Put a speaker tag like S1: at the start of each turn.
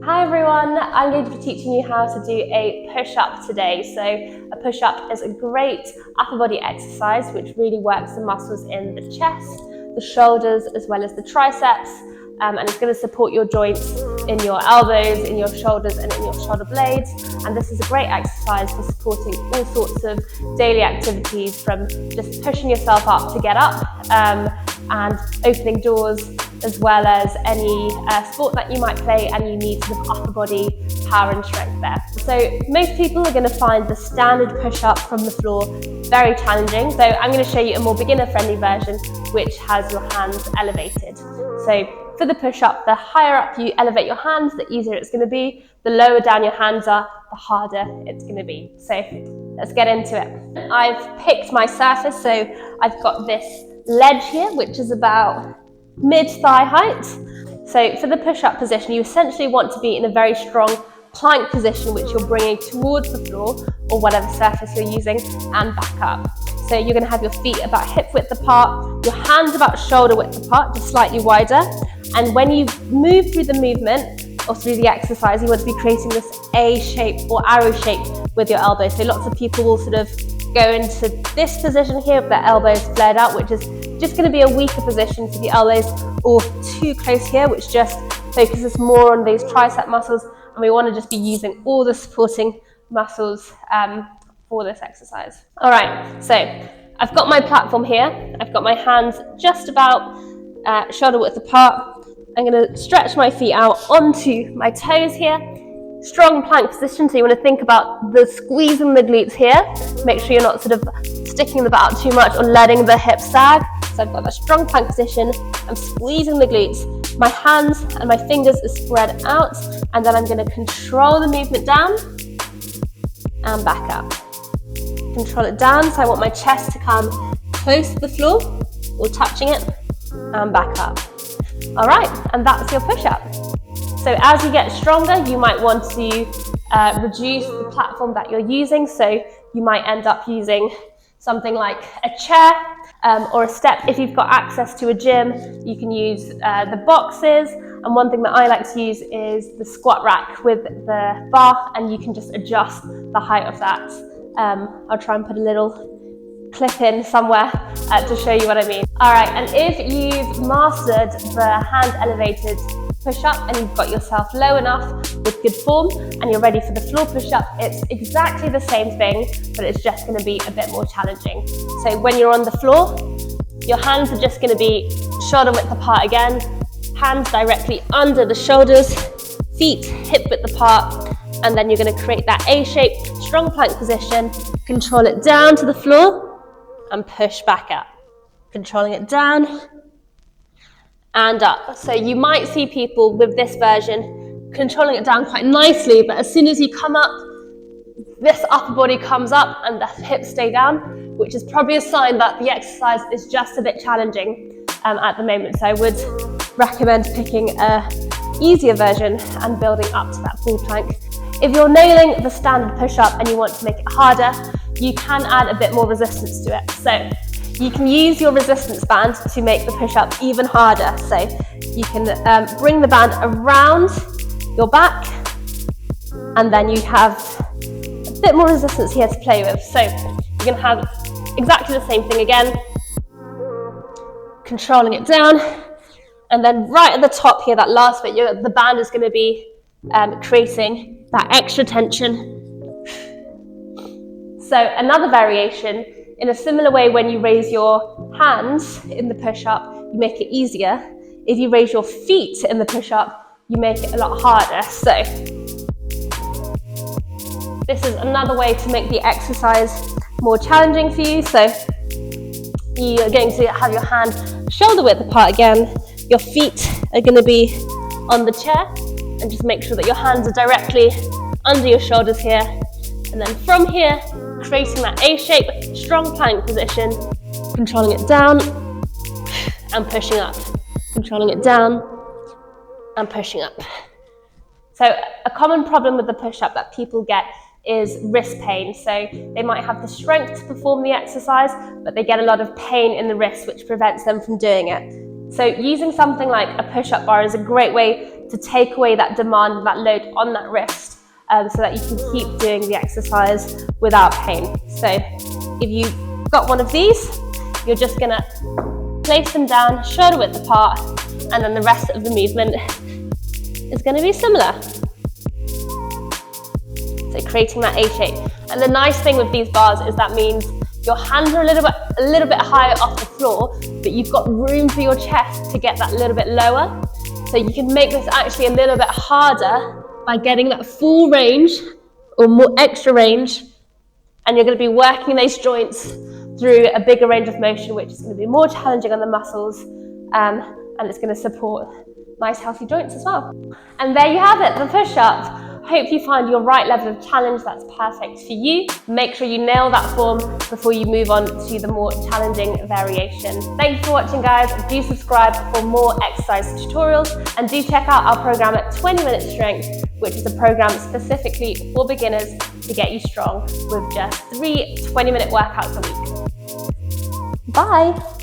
S1: Hi everyone, I'm going to be teaching you how to do a push-up today. So a push-up is a great upper body exercise which really works the muscles in the chest, the shoulders as well as the triceps, and it's going to support your joints in your elbows, in your shoulders and in your shoulder blades. And this is a great exercise for supporting all sorts of daily activities, from just pushing yourself up to get up and opening doors, as well as any sport that you might play and you need sort of upper body power and strength there. So most people are going to find the standard push-up from the floor very challenging. So I'm going to show you a more beginner-friendly version which has your hands elevated. So for the push-up, the higher up you elevate your hands, the easier it's going to be. The lower down your hands are, the harder it's going to be. So let's get into it. I've picked my surface, so I've got this ledge here which is about mid-thigh height. So for the push-up position, you essentially want to be in a very strong plank position which you're bringing towards the floor or whatever surface you're using and back up. So you're going to have your feet about hip width apart, your hands about shoulder width apart, just slightly wider. And when you move through the movement or through the exercise, you want to be creating this A shape or arrow shape with your elbows. So lots of people will sort of go into this position here with their elbows flared out, which is just going to be a weaker position for the elbows, or too close here, which just focuses more on these tricep muscles, and we want to just be using all the supporting muscles for this exercise. All right, so I've got my platform here. I've got my hands just about shoulder width apart. I'm going to stretch my feet out onto my toes here. Strong plank position, so you want to think about the squeezing the glutes here. Make sure you're not sort of sticking the butt out too much or letting the hips sag. So I've got that strong plank position. I'm squeezing the glutes. My hands and my fingers are spread out, and then I'm going to control the movement down and back up. Control it down, so I want my chest to come close to the floor or touching it, and back up. All right, and that's your push-up. So as you get stronger, you might want to reduce the platform that you're using. So you might end up using something like a chair or a step. If you've got access to a gym, you can use the boxes. And one thing that I like to use is the squat rack with the bar, and you can just adjust the height of that. I'll try and put a little clip in somewhere to show you what I mean. All right, and if you've mastered the hand elevated push-up and you've got yourself low enough with good form and you're ready for the floor push-up, it's exactly the same thing, but it's just going to be a bit more challenging. So when you're on the floor, your hands are just going to be shoulder width apart again, hands directly under the shoulders, feet hip width apart, and then you're going to create that A-shaped strong plank position. Control it down to the floor and push back up. Controlling it down and up. So you might see people with this version controlling it down quite nicely, but as soon as you come up, this upper body comes up and the hips stay down, which is probably a sign that the exercise is just a bit challenging at the moment. So I would recommend picking a easier version and building up to that full plank. If you're nailing the standard push-up and you want to make it harder, you can add a bit more resistance to it. So you can use your resistance band to make the push-up even harder. So you can bring the band around your back, and then you have a bit more resistance here to play with. So you're going to have exactly the same thing again, controlling it down, and then right at the top here, that last bit, the band is going to be creating that extra tension. So another variation, in a similar way, when you raise your hands in the push-up, you make it easier. If you raise your feet in the push-up, you make it a lot harder. So this is another way to make the exercise more challenging for you. So you're going to have your hand shoulder width apart again. Your feet are going to be on the chair, and just make sure that your hands are directly under your shoulders here. And then from here, creating that A-shape, strong plank position, controlling it down and pushing up, controlling it down and pushing up. So a common problem with the push-up that people get is wrist pain. So they might have the strength to perform the exercise, but they get a lot of pain in the wrist, which prevents them from doing it. So using something like a push-up bar is a great way to take away that demand, that load on that wrist, so that you can keep doing the exercise without pain. So if you've got one of these, you're just gonna place them down, shoulder width apart, and then the rest of the movement is gonna be similar. So creating that A shape. And the nice thing with these bars is that means your hands are a little bit higher off the floor, but you've got room for your chest to get that little bit lower. So you can make this actually a little bit harder by getting that full range or more extra range, and you're going to be working those joints through a bigger range of motion, which is going to be more challenging on the muscles, and it's going to support nice healthy joints as well. And there you have it, the push-up. Hope you find your right level of challenge that's perfect for you. Make sure you nail that form before you move on to the more challenging variation. Thanks for watching, guys. Do subscribe for more exercise tutorials, and do check out our program at 20 Minute Strength, which is a program specifically for beginners to get you strong with just 3 20-minute workouts a week. Bye.